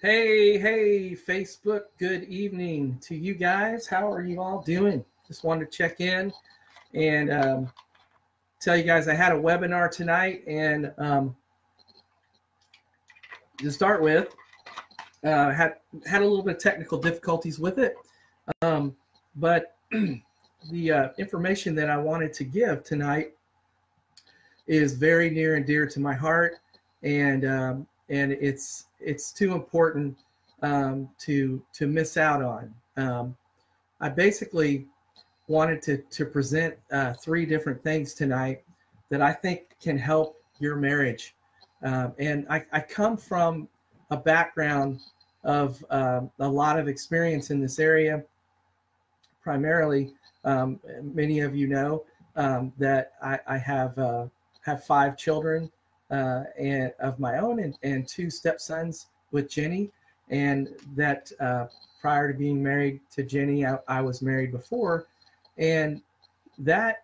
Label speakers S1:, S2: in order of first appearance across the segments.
S1: Hey, Facebook, good evening to you guys. How are you all doing? Just wanted to check in and tell you guys I had a webinar tonight. And to start with, had a little bit of technical difficulties with it. But the information that I wanted to give tonight is very near and dear to my heart. And it's too important to miss out on. I basically wanted to present three different things tonight that I think can help your marriage. And I come from a background of a lot of experience in this area. Primarily, many of you know that I have 5 children and of my own and 2 stepsons with Jenny, and that prior to being married to Jenny, I was married before, and that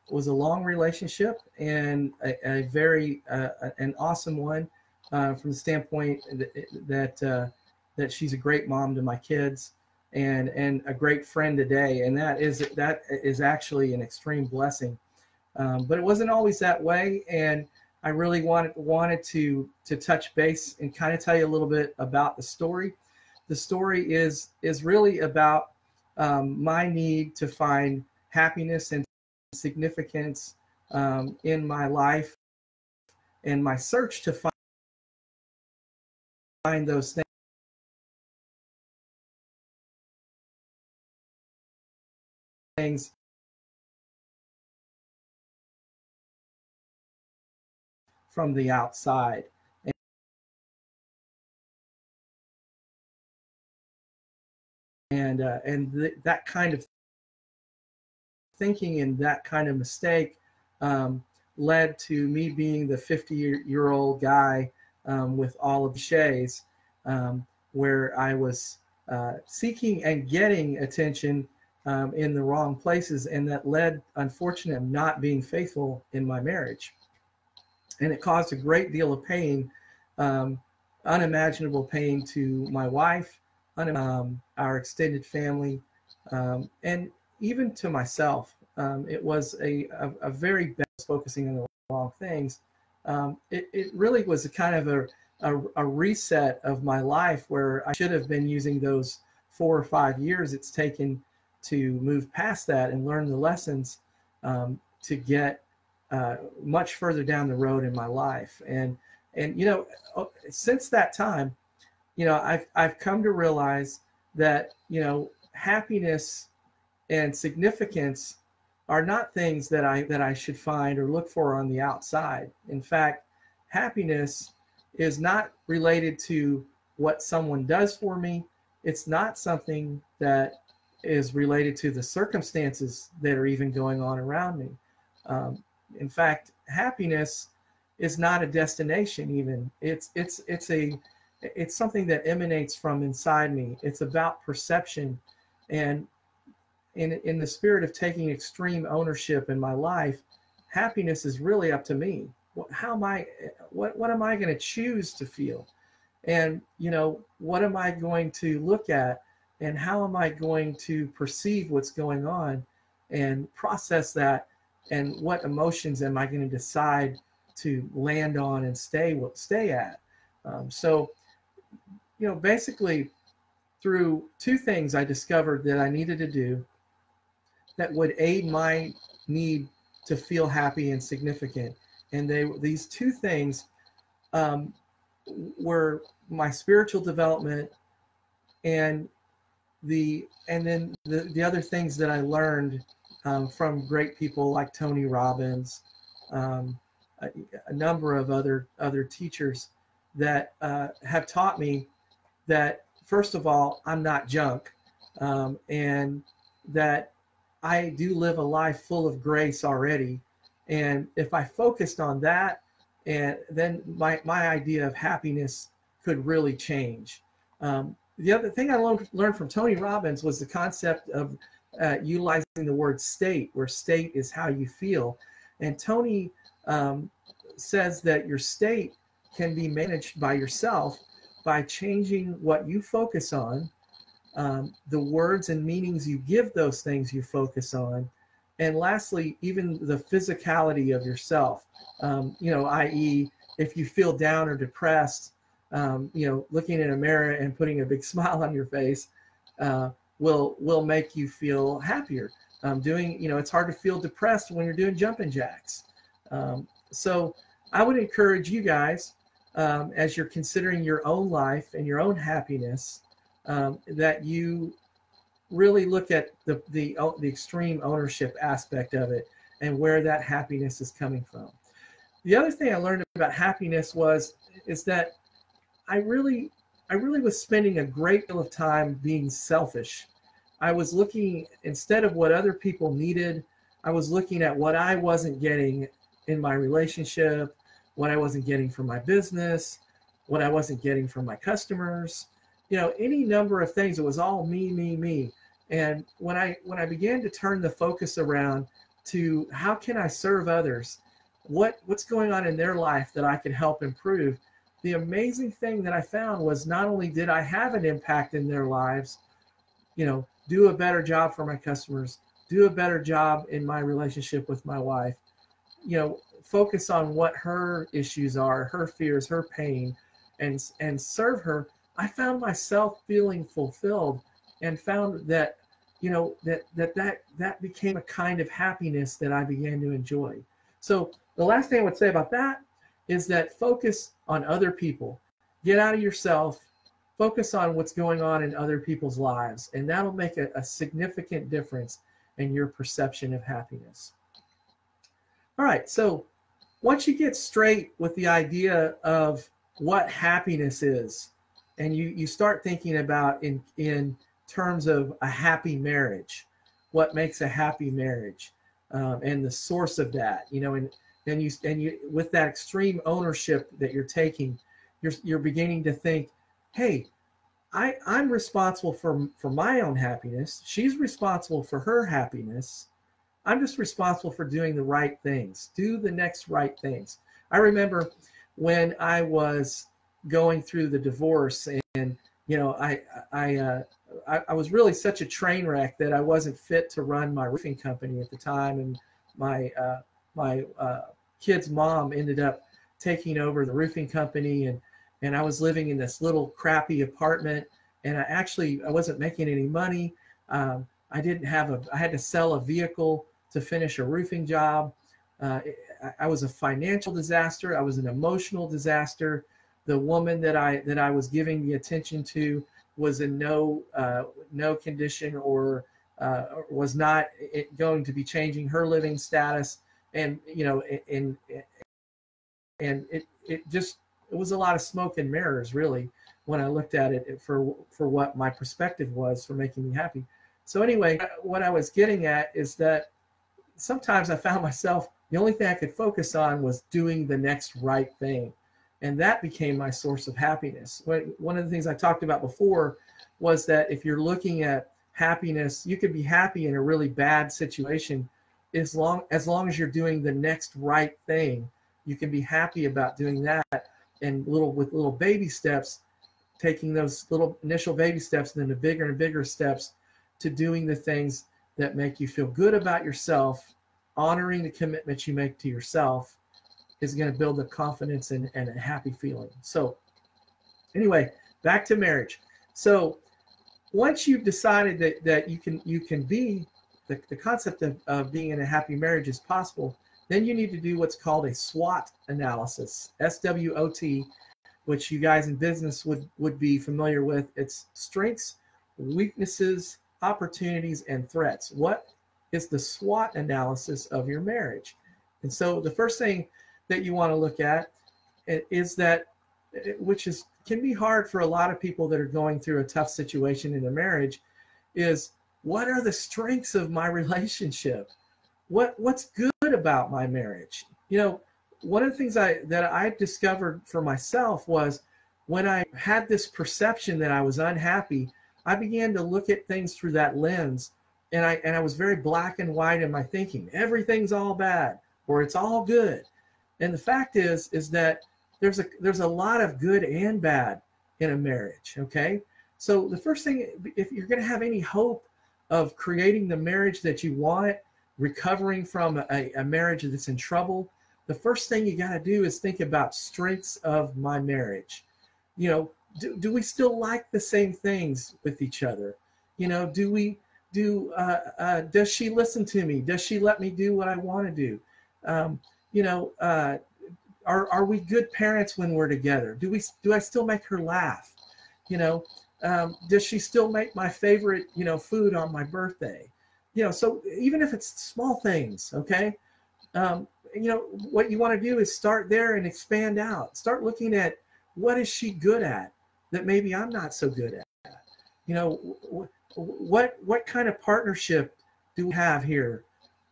S1: was a long relationship and a very an awesome one from the standpoint that she's a great mom to my kids and a great friend today, and that is actually an extreme blessing. But it wasn't always that way, and I really wanted to touch base and kind of tell you a little bit about the story. The story is really about my need to find happiness and significance in my life, and my search to find those things from the outside. And that kind of thinking and that kind of mistake led to me being the 50-year-old guy with all of the shades, where I was seeking and getting attention in the wrong places, and that led, unfortunately, not being faithful in my marriage. And it caused a great deal of pain, unimaginable pain to my wife, our extended family, and even to myself. It was a very bad focusing on the wrong things. It really was a kind of a reset of my life, where I should have been using those 4 or 5 years it's taken to move past that and learn the lessons to get much further down the road in my life. And you know, since that time, you know, I've come to realize that, you know, happiness and significance are not things that I should find or look for on the outside. In fact, happiness is not related to what someone does for me. It's not something that is related to the circumstances that are even going on around me. In fact, happiness is not a destination even. It's something that emanates from inside me. It's about perception. And in the spirit of taking extreme ownership in my life, happiness is really up to me. What am I going to choose to feel? And, you know, what am I going to look at? And how am I going to perceive what's going on and process that? And what emotions am I going to decide to land on and stay at? So, you know, basically through 2 things I discovered that I needed to do that would aid my need to feel happy and significant. And these 2 things were my spiritual development and then the other things that I learned from great people like Tony Robbins, a number of other teachers that have taught me that, first of all, I'm not junk, and that I do live a life full of grace already. And if I focused on that, and then my idea of happiness could really change. The other thing I learned from Tony Robbins was the concept of utilizing the word state, where state is how you feel. And Tony says that your state can be managed by yourself, by changing what you focus on, the words and meanings you give those things you focus on, and lastly, even the physicality of yourself, i.e., if you feel down or depressed, looking in a mirror and putting a big smile on your face will make you feel happier. It's hard to feel depressed when you're doing jumping jacks. So I would encourage you guys, as you're considering your own life and your own happiness, that you really look at the extreme ownership aspect of it and where that happiness is coming from. The other thing I learned about happiness is that I really was spending a great deal of time being selfish. I was looking, instead of what other people needed, I was looking at what I wasn't getting in my relationship, what I wasn't getting from my business, what I wasn't getting from my customers, any number of things. It was all me. And when I began to turn the focus around to how can I serve others, what's going on in their life that I can help improve, the amazing thing that I found was not only did I have an impact in their lives, do a better job for my customers, do a better job in my relationship with my wife, focus on what her issues are, her fears, her pain, and serve her. I found myself feeling fulfilled and found that, that became a kind of happiness that I began to enjoy. So the last thing I would say about that is that focus on other people. Get out of yourself. Focus on what's going on in other people's lives, and that'll make a significant difference in your perception of happiness. All right, so once you get straight with the idea of what happiness is, and you start thinking about in terms of a happy marriage, what makes a happy marriage, and the source of that, and you with that extreme ownership that you're taking, you're beginning to think, hey, I'm responsible for my own happiness. She's responsible for her happiness. I'm just responsible for doing the right things. Do the next right things. I remember when I was going through the divorce, and I was really such a train wreck that I wasn't fit to run my roofing company at the time, and my kid's mom ended up taking over the roofing company, and I was living in this little crappy apartment, and I wasn't making any money. I had to sell a vehicle to finish a roofing job. I was a financial disaster. I was an emotional disaster. The woman that I was giving the attention to was in no condition or was not going to be changing her living status. And it was a lot of smoke and mirrors, really, when I looked at it for what my perspective was for making me happy. So anyway, what I was getting at is that sometimes I found myself, the only thing I could focus on was doing the next right thing. And that became my source of happiness. One of the things I talked about before was that if you're looking at happiness, you could be happy in a really bad situation. As long as you're doing the next right thing, you can be happy about doing that. And with little baby steps, taking those little initial baby steps, and then the bigger and bigger steps to doing the things that make you feel good about yourself, honoring the commitments you make to yourself, is going to build a confidence and a happy feeling. So anyway, back to marriage. So once you've decided that you can be, the concept of being in a happy marriage is possible, then you need to do what's called a SWOT analysis, SWOT, which you guys in business would be familiar with. It's strengths, weaknesses, opportunities, and threats. What is the SWOT analysis of your marriage? And so the first thing that you want to look at is that, which can be hard for a lot of people that are going through a tough situation in a marriage, is what are the strengths of my relationship? What's good about my marriage? One of the things that I discovered for myself was when I had this perception that I was unhappy, I began to look at things through that lens, and I was very black and white in my thinking. Everything's all bad or it's all good. And the fact is that there's a lot of good and bad in a marriage. Okay. So the first thing, if you're going to have any hope of creating the marriage that you want, recovering from a marriage that's in trouble, the first thing you got to do is think about strengths of my marriage. You know, do we still like the same things with each other? You know, does she listen to me? Does she let me do what I want to do? You know, are we good parents when we're together? Do I still make her laugh? You know, does she still make my favorite, you know, food on my birthday? You know, so even if it's small things, okay, you know, what you want to do is start there and expand out. Start looking at what is she good at that maybe I'm not so good at. You know, what kind of partnership do we have here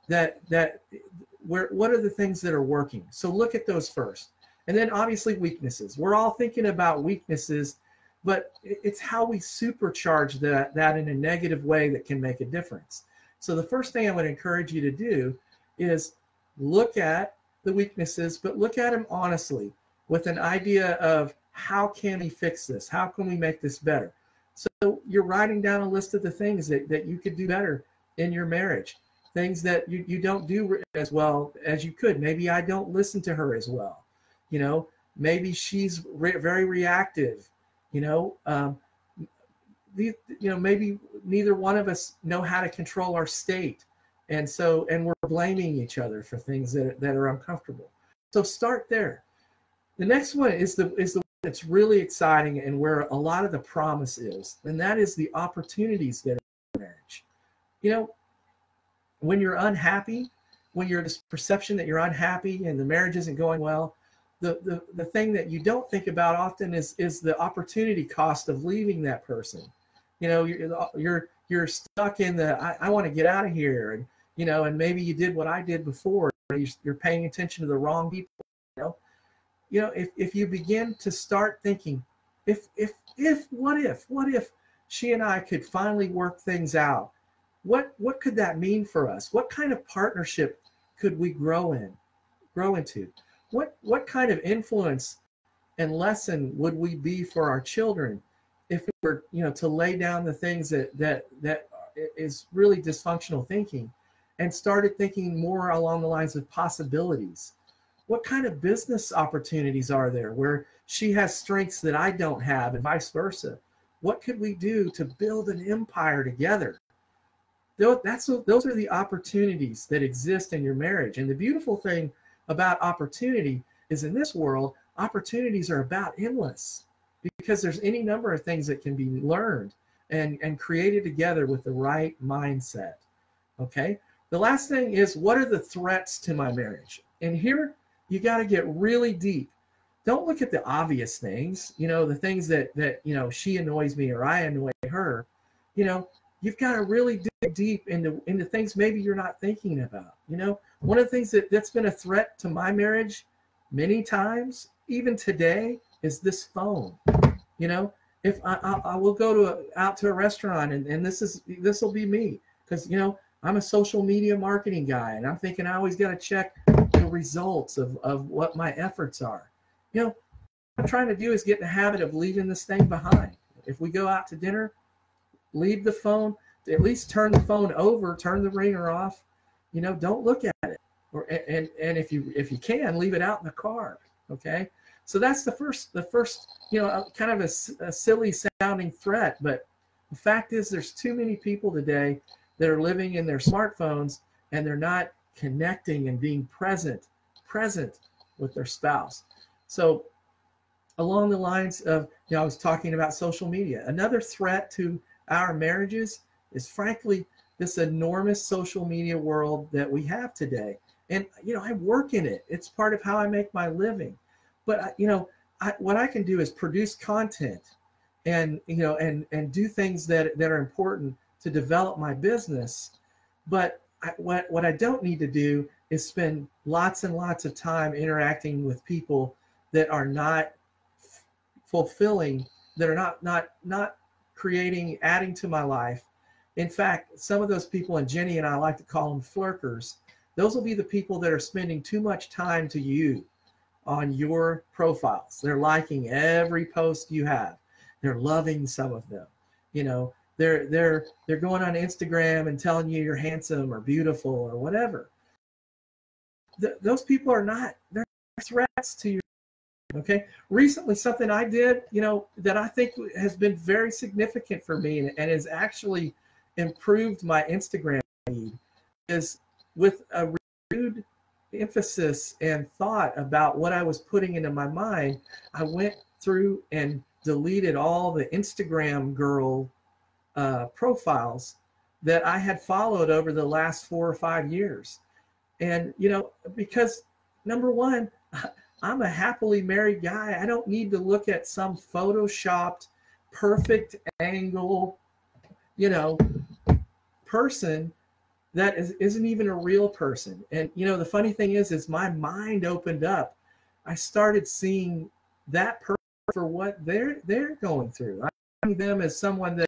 S1: what are the things that are working? So look at those first. And then obviously weaknesses. We're all thinking about weaknesses, but it's how we supercharge that in a negative way that can make a difference. So the first thing I would encourage you to do is look at the weaknesses, but look at them honestly with an idea of how can we fix this? How can we make this better? So you're writing down a list of the things that you could do better in your marriage, things that you don't do as well as you could. Maybe I don't listen to her as well. You know, maybe she's very reactive. You know, maybe neither one of us know how to control our state. And we're blaming each other for things that are uncomfortable. So start there. The next one is the one that's really exciting and where a lot of the promise is, and that is the opportunities that are in marriage. You know, when you're unhappy, when you're this perception that you're unhappy and the marriage isn't going well, the thing that you don't think about often is the opportunity cost of leaving that person. You know, you're stuck in I want to get out of here, and you know, and maybe you did what I did before. You're paying attention to the wrong people. You know, if you begin to start thinking, what if she and I could finally work things out? What could that mean for us? What kind of partnership could we grow into? What kind of influence and lesson would we be for our children if we were, you know, to lay down the things that is really dysfunctional thinking and started thinking more along the lines of possibilities? What kind of business opportunities are there where she has strengths that I don't have and vice versa? What could we do to build an empire together? Those are the opportunities that exist in your marriage. And the beautiful thing about opportunity is in this world, opportunities are about endless because there's any number of things that can be learned and created together with the right mindset. Okay. The last thing is, what are the threats to my marriage? And here you got to get really deep. Don't look at the obvious things, you know, the things that, you know, she annoys me or I annoy her. You know, you've got to really dig deep into things maybe you're not thinking about. You know, one of the things that's been a threat to my marriage many times, even today, is this phone. You know, if I will go out to a restaurant and this will be me, because, you know, I'm a social media marketing guy and I'm thinking I always got to check the results of what my efforts are. You know, what I'm trying to do is get in the habit of leaving this thing behind. If we go out to dinner, leave the phone, at least turn the phone over, turn the ringer off, you know, don't look at it. And if you can, leave it out in the car. Okay. So that's the first, you know, kind of a silly sounding threat. But the fact is there's too many people today that are living in their smartphones and they're not connecting and being present with their spouse. So along the lines of, you know, I was talking about social media. Another threat to our marriages is frankly this enormous social media world that we have today. And, you know, I work in it. It's part of how I make my living. But, you know, what I can do is produce content and, you know, and do things that are important to develop my business. But what I don't need to do is spend lots and lots of time interacting with people that are not fulfilling, that are not creating, adding to my life. In fact, some of those people, and Jenny and I like to call them flirkers, those will be the people that are spending too much time to you on your profiles. They're liking every post you have. they're loving some of them. You know, they're going on Instagram and telling you you're handsome or beautiful or whatever. Those people are not, they're threats to you. Okay. Recently, something I did, you know, that I think has been very significant for me and has actually improved my Instagram feed is with a renewed emphasis and thought about what I was putting into my mind. I went through and deleted all the Instagram girl profiles that I had followed over the last 4 or 5 years. And, you know, because number one, I'm a happily married guy. I don't need to look at some photoshopped, perfect angle, you know, person that isn't even a real person. And, you know, the funny thing is my mind opened up. I started seeing that person for what they're going through. I see them as someone that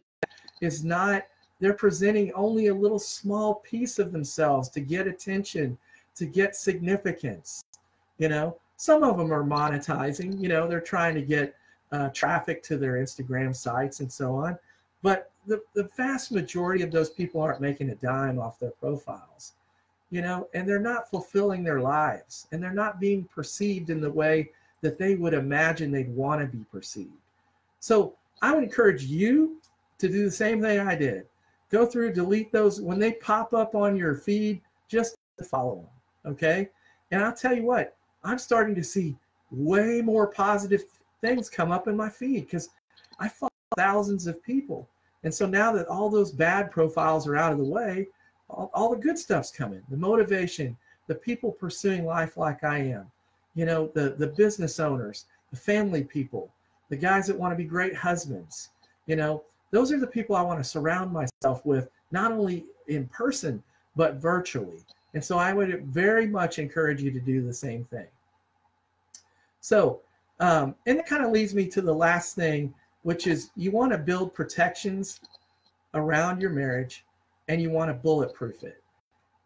S1: is not, they're presenting only a little small piece of themselves to get attention, to get significance. You know, some of them are monetizing, you know, they're trying to get traffic to their Instagram sites and so on. But the vast majority of those people aren't making a dime off their profiles, you know, and they're not fulfilling their lives, and they're not being perceived in the way that they would imagine they'd want to be perceived. So I would encourage you to do the same thing I did. Go through, delete those. When they pop up on your feed, just follow them, okay? And I'll tell you what, I'm starting to see way more positive things come up in my feed because I follow thousands of people. And so now that all those bad profiles are out of the way, all the good stuff's coming. The motivation, the people pursuing life like I am, you know, the business owners, the family people, the guys that want to be great husbands, you know, those are the people I want to surround myself with, not only in person, but virtually. And so I would very much encourage you to do the same thing. So, and it kind of leads me to the last thing, which is you want to build protections around your marriage, and you want to bulletproof it.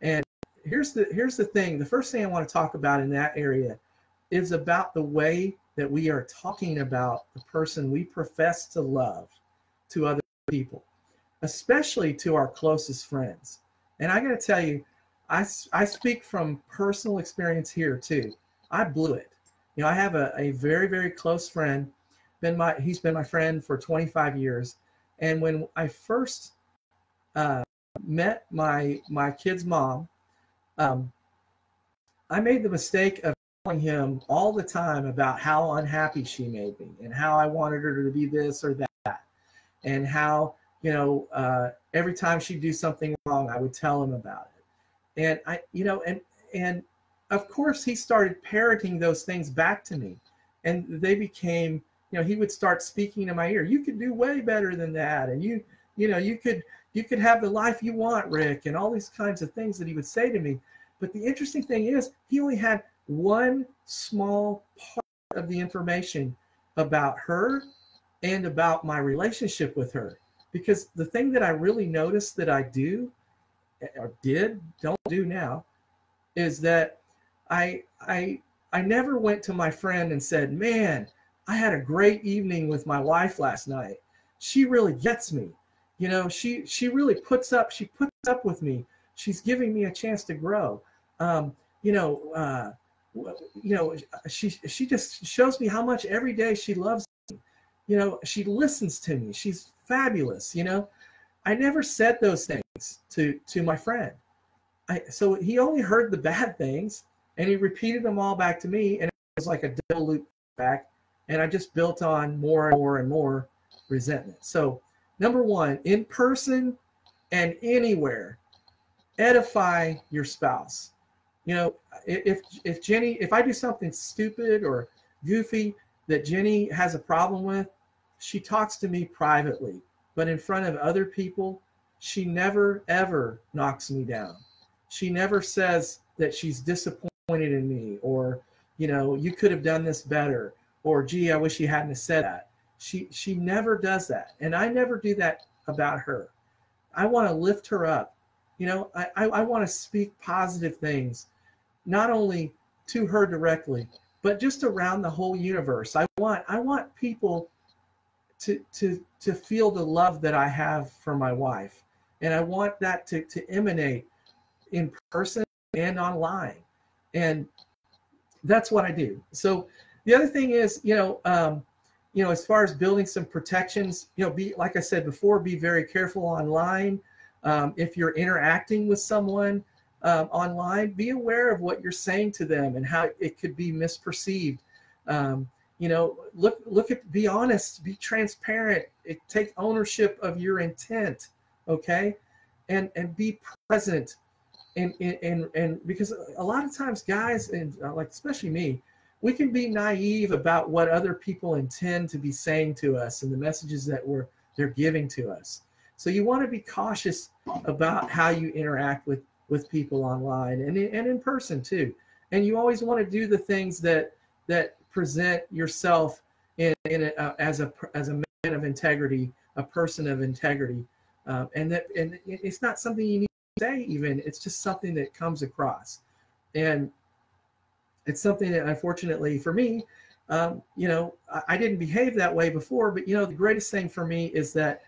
S1: And here's the thing. The first thing I want to talk about in that area is about the way that we are talking about the person we profess to love to other people, especially to our closest friends. And I got to tell you, I speak from personal experience here too. I blew it. You know, I have a very, very close friend. He's been my friend for 25 years. And when I first met my kid's mom, I made the mistake of telling him all the time about how unhappy she made me and how I wanted her to be this or that, and how, you know, every time she'd do something wrong, I would tell him about it. And I, you know, and of course he started parroting those things back to me, and they became, you know, he would start speaking in my ear. You could do way better than that, and you know, you could have the life you want, Rick, and all these kinds of things that he would say to me. But the interesting thing is, he only had one small part of the information about her and about my relationship with her. Because the thing that I really noticed that I do, or don't do now, is that I never went to my friend and said, man, I had a great evening with my wife last night. She really gets me. You know, she really puts up with me. She's giving me a chance to grow. She just shows me how much every day she loves me. You know, she listens to me. She's fabulous. You know, I never said those things to my friend. So he only heard the bad things, and he repeated them all back to me, and it was like a double loop back. And I just built on more and more and more resentment. So, number one, in person and anywhere, edify your spouse. You know, if I do something stupid or goofy that Jenny has a problem with, she talks to me privately. But in front of other people, she never, ever knocks me down. She never says that she's disappointed in me, or, you know, you could have done this better, or, gee, I wish you hadn't said that. She never does that. And I never do that about her. I want to lift her up. You know, I want to speak positive things, not only to her directly, but just around the whole universe. I want people to feel the love that I have for my wife. And I want that to emanate in person and online. And that's what I do. So the other thing is, as far as building some protections, be, like I said before, be very careful online. If you're interacting with someone online, be aware of what you're saying to them and how it could be misperceived. Be honest, be transparent, take ownership of your intent, okay? And be present. And because a lot of times guys, and like especially me, we can be naive about what other people intend to be saying to us and the messages that they're giving to us. So you want to be cautious about how you interact with people online and in person too. And you always want to do the things that present yourself as a man of integrity, a person of integrity, and it's not something you need to say even. It's just something that comes across, and it's something that, unfortunately for me, I didn't behave that way before. But the greatest thing for me is that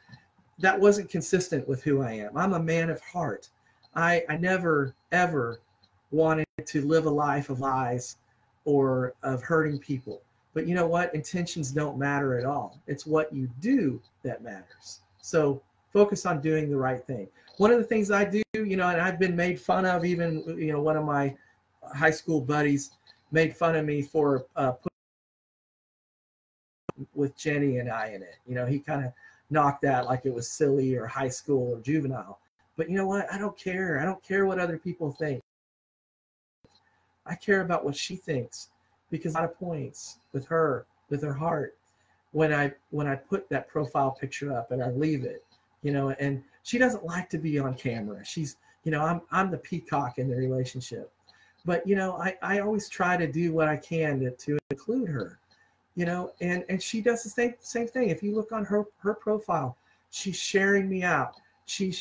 S1: wasn't consistent with who I am. I'm a man of heart. I never ever wanted to live a life of lies or of hurting people. But you know what? Intentions don't matter at all. It's what you do that matters. So focus on doing the right thing. One of the things I do, and I've been made fun of, even, one of my high school buddies made fun of me for with Jenny and I in it. He kind of knocked that like it was silly or high school or juvenile. But you know what? I don't care. I don't care what other people think. I care about what she thinks, because a lot of points with her heart when I put that profile picture up and I leave it, and she doesn't like to be on camera. She's, I'm the peacock in the relationship, but I always try to do what I can to include her, and she does the same thing. If you look on her profile, she's sharing me out. She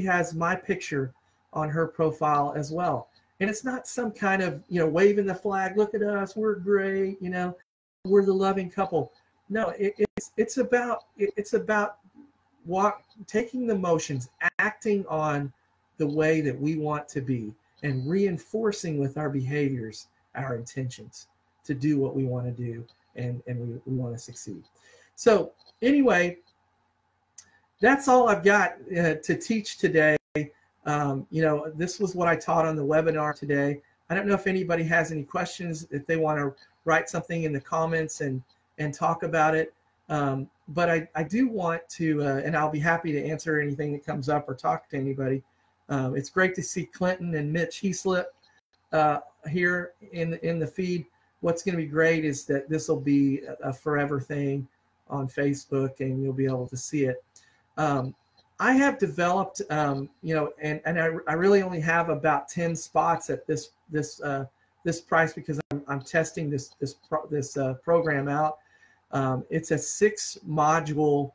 S1: has my picture on her profile as well. And it's not some kind of, waving the flag, look at us, we're great, we're the loving couple. No, it's about taking the motions, acting on the way that we want to be, and reinforcing with our behaviors our intentions to do what we want to do, and we want to succeed. So anyway, that's all I've got to teach today. This was what I taught on the webinar today. I don't know if anybody has any questions, if they want to write something in the comments and talk about it. But I do want to, and I'll be happy to answer anything that comes up or talk to anybody. It's great to see Clinton and Mitch Heaslip here in the feed. What's going to be great is that this will be a forever thing on Facebook, and you'll be able to see it. I have developed, and I really only have about 10 spots at this price, because I'm testing this program out. It's a 6-module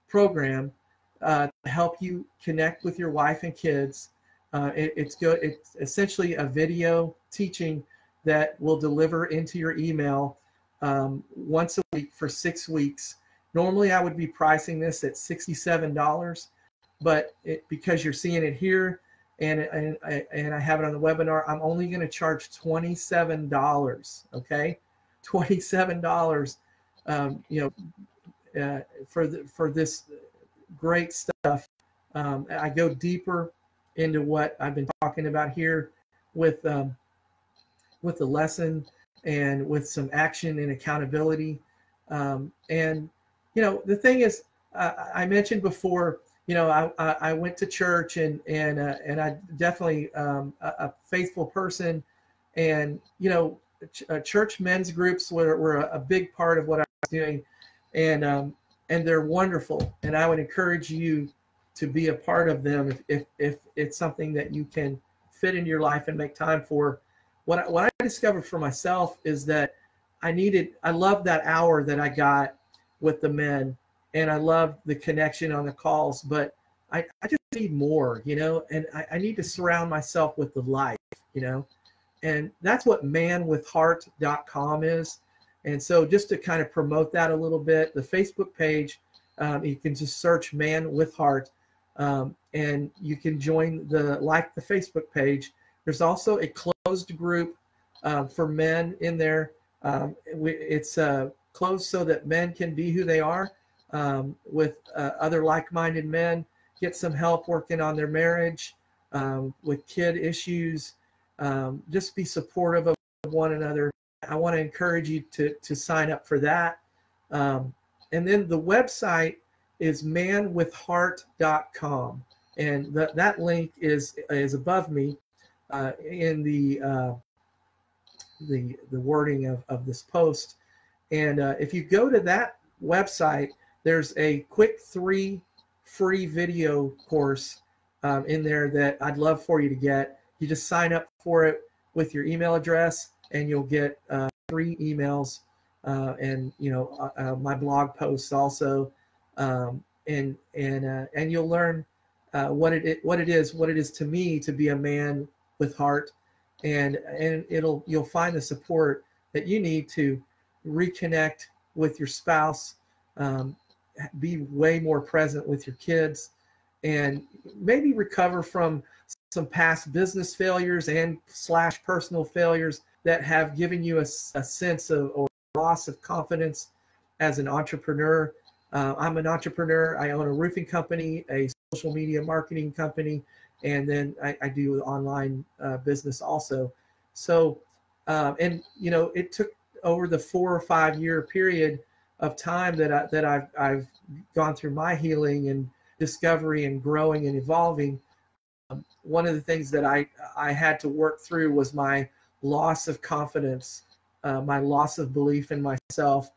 S1: program to help you connect with your wife and kids. It's good. It's essentially a video teaching that will deliver into your email once a week for 6 weeks. Normally, I would be pricing this at $67, but because you're seeing it here and I have it on the webinar, I'm only going to charge $27. Okay, $27. For this great stuff. I go deeper into what I've been talking about here with the lesson, and with some action and accountability, and the thing is, I mentioned before, I went to church, and I definitely a faithful person, and church men's groups were a big part of what I was doing, and they're wonderful, and I would encourage you to be a part of them if it's something that you can fit into your life and make time for. What I discovered for myself is that I loved that hour that I got with the men, and I love the connection on the calls, but I just need more, and I need to surround myself with the light, and that's what manwithheart.com is. And so just to kind of promote that a little bit, the Facebook page, you can just search Man with Heart, and you can join the Facebook page. There's also a closed group for men in there. It's closed so that men can be who they are with other like-minded men, get some help working on their marriage, with kid issues, just be supportive of one another. I want to encourage you to sign up for that. And then the website is manwithheart.com. And that link is above me in the wording of this post. And if you go to that website, there's a quick 3 free video course in there that I'd love for you to get. You just sign up for it with your email address, and you'll get 3 emails, and my blog posts also, and you'll learn what it is to me to be a man with heart, and you'll find the support that you need to reconnect with your spouse, be way more present with your kids, and maybe recover from some past business failures and / personal failures that have given you a sense of or loss of confidence as an entrepreneur. I'm an entrepreneur. I own a roofing company, a social media marketing company, and then I do online business also. So, it took over the 4 or 5 year period of time that I've gone through my healing and discovery and growing and evolving. One of the things that I had to work through was my loss of confidence, my loss of belief in myself.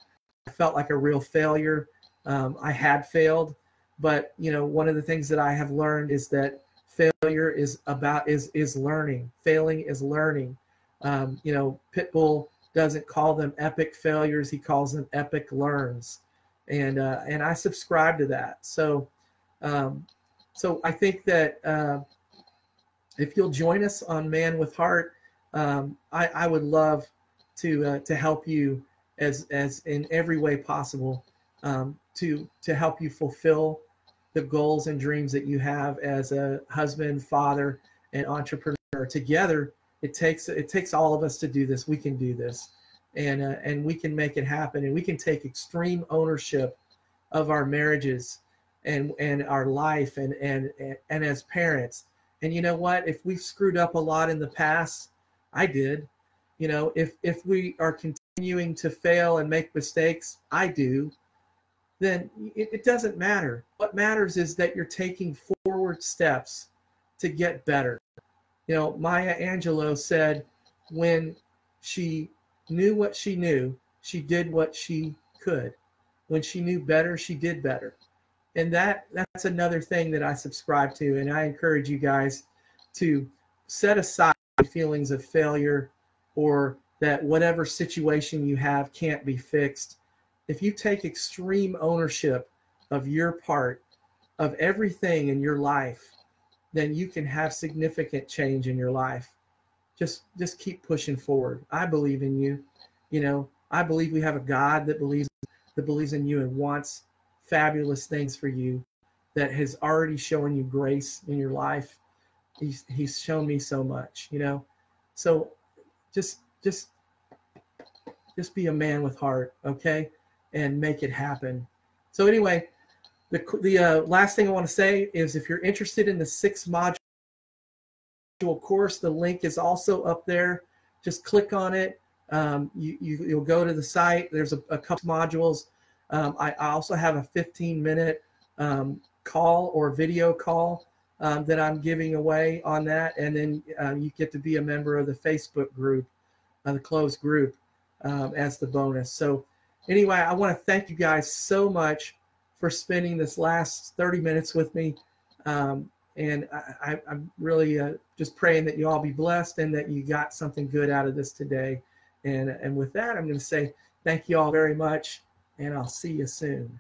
S1: I felt like a real failure. I had failed, but one of the things that I have learned is that failure is learning. Failing is learning. Pitbull doesn't call them epic failures; he calls them epic learns, and I subscribe to that. So I think that if you'll join us on Man with Heart, I would love to help you as in every way possible, to help you fulfill the goals and dreams that you have as a husband, father, and entrepreneur. Together, it takes all of us to do this. We can do this, and we can make it happen, and we can take extreme ownership of our marriages and our life and as parents. And you know what? If we've screwed up a lot in the past, I did. If we are continuing to fail and make mistakes, I do, then it doesn't matter. What matters is that you're taking forward steps to get better. Maya Angelou said, when she knew what she knew, she did what she could. When she knew better, she did better. And that's another thing that I subscribe to. And I encourage you guys to set aside feelings of failure or that whatever situation you have can't be fixed. If you take extreme ownership of your part of everything in your life, then you can have significant change in your life. Just keep pushing forward. I believe in you. I believe we have a God that believes in you and wants fabulous things for you, that has already shown you grace in your life. He's shown me so much, so just be a man with heart, okay, and make it happen. So anyway, the last thing I want to say is, if you're interested in the 6-module course, the link is also up there. Just click on it. You'll go to the site. There's a couple modules. I also have a 15-minute call or video call that I'm giving away on that. And then you get to be a member of the Facebook group, the closed group, as the bonus. So anyway, I want to thank you guys so much for spending this last 30 minutes with me. And I'm really just praying that you all be blessed and that you got something good out of this today. And with that, I'm going to say thank you all very much, and I'll see you soon.